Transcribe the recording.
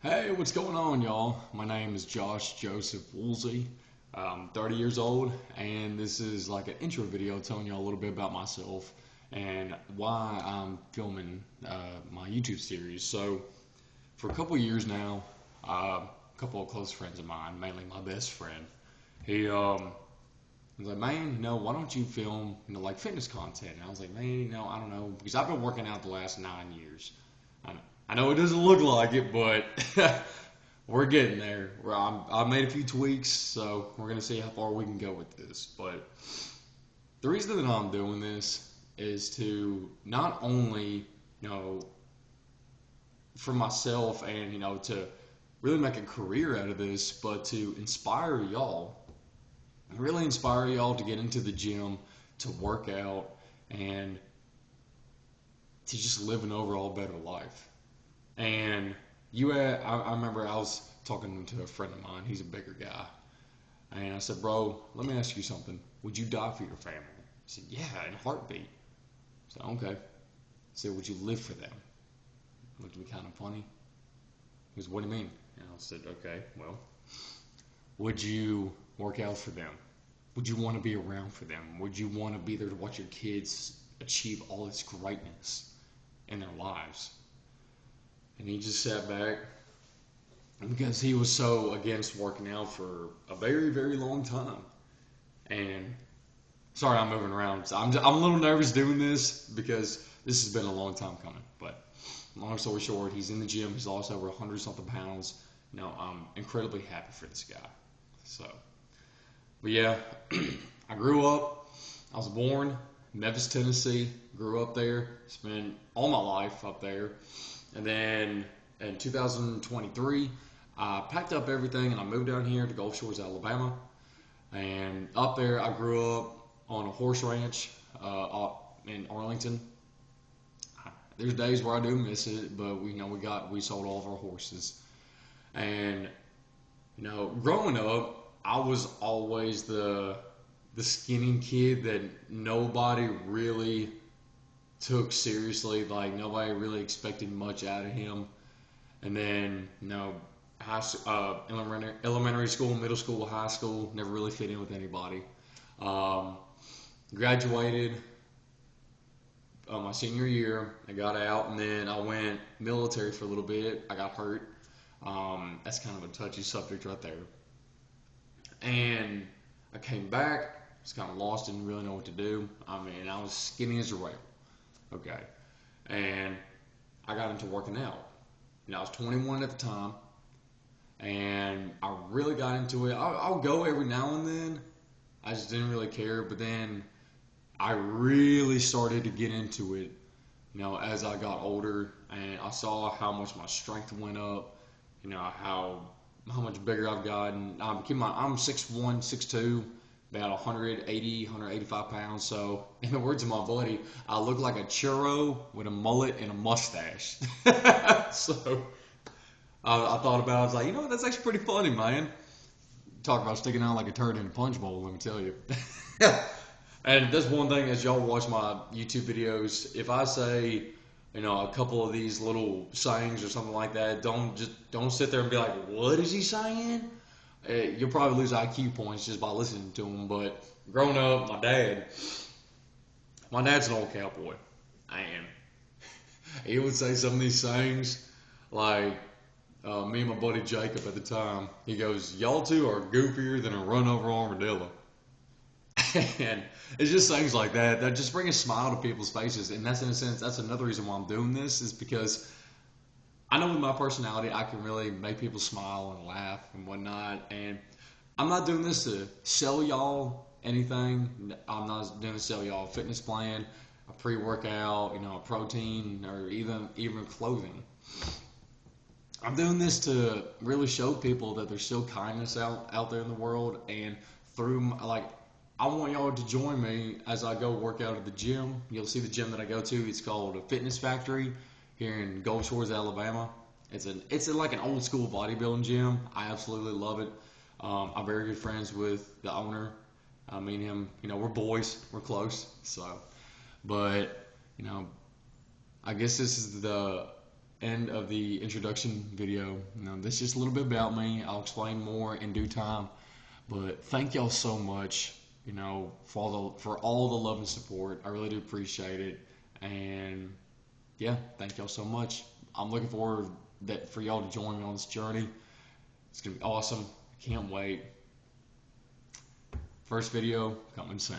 Hey, what's going on, y'all? My name is Josh Joseph Woolsey. I'm 30 years old, and this is like an intro video telling y'all a little bit about myself and why I'm filming my YouTube series. So, for a couple of years now, a couple of close friends of mine, mainly my best friend, he was like, man, why don't you film, like fitness content? And I was like, man, I don't know, because I've been working out the last 9 years. I, I know it doesn't look like it, but we're getting there. I made a few tweaks, so we're gonna see how far we can go with this. But the reason that I'm doing this is to not only, you know, for myself and to really make a career out of this, but to inspire y'all, really inspire y'all to get into the gym, to work out, and to just live an overall better life. And I remember I was talking to a friend of mine. He's a bigger guy, and I said, "Bro, let me ask you something. Would you die for your family?" He said, "Yeah, in a heartbeat." I said, "Okay." I said, "Would you live for them?" He looked at me kind of funny. He goes, "What do you mean?" And I said, "Okay, well, would you work out for them? Would you want to be around for them? Would you want to be there to watch your kids achieve all this greatness in their lives?" And he just sat back because he was so against working out for a very, very long time. And sorry, I'm moving around. I'm a little nervous doing this because this has been a long time coming. But long story short, he's in the gym. He's lost over 100 something pounds. I'm incredibly happy for this guy. So, but yeah, I grew up. I was born in Memphis, Tennessee. Grew up there. Spent all my life up there. And then in 2023, I packed up everything and I moved down here to Gulf Shores, Alabama. And up there, I grew up on a horse ranch in Arlington. There's days where I do miss it, but we sold all of our horses. And growing up, I was always the skinny kid that nobody really took seriously. Like nobody really expected much out of him. And then elementary school, middle school, high school, never really fit in with anybody. Um, Graduated my senior year. I got out, and then I went military for a little bit. I got hurt. That's kind of a touchy subject right there. And I came back. Was kind of lost, didn't really know what to do. I mean, I was skinny as a rail. Okay, and I got into working out. I was 21 at the time, and I really got into it. I'll go every now and then. I just didn't really care, but then I really started to get into it, as I got older, and I saw how much my strength went up, how much bigger I've gotten. I'm 6'1", 6'2", about 180, 185 pounds. So, in the words of my buddy, I look like a churro with a mullet and a mustache. So, I thought about it. I was like, that's actually pretty funny, man. Talk about sticking out like a turd in a punch bowl, let me tell you. And that's one thing, as y'all watch my YouTube videos, if I say, a couple of these little sayings or something like that, don't sit there and be like, what is he saying? You'll probably lose IQ points just by listening to him. But growing up, my dad's an old cowboy. And he would say some of these sayings like, me and my buddy Jacob at the time, he goes, y'all two are goofier than a run over armadillo. And it's just things like that just bring a smile to people's faces. And that's, in a sense, that's another reason why I'm doing this, is because I know with my personality, I can really make people smile and laugh and whatnot. And I'm not doing this to sell y'all anything. I'm not doing this to sell y'all a fitness plan, a pre-workout, a protein, or even clothing. I'm doing this to really show people that there's still kindness out there in the world, and I want y'all to join me as I go work out at the gym. You'll see the gym that I go to. It's called a Fitness Factory here in Gulf Shores, Alabama. It's like an old school bodybuilding gym. I absolutely love it. I'm very good friends with the owner. Me and him, we're boys. We're close. So, but I guess this is the end of the introduction video. This is just a little bit about me. I'll explain more in due time. But thank y'all so much, for all the love and support. I really do appreciate it. And yeah, thank y'all so much. I'm looking forward for y'all to join me on this journey. It's gonna be awesome. Can't wait. First video coming soon.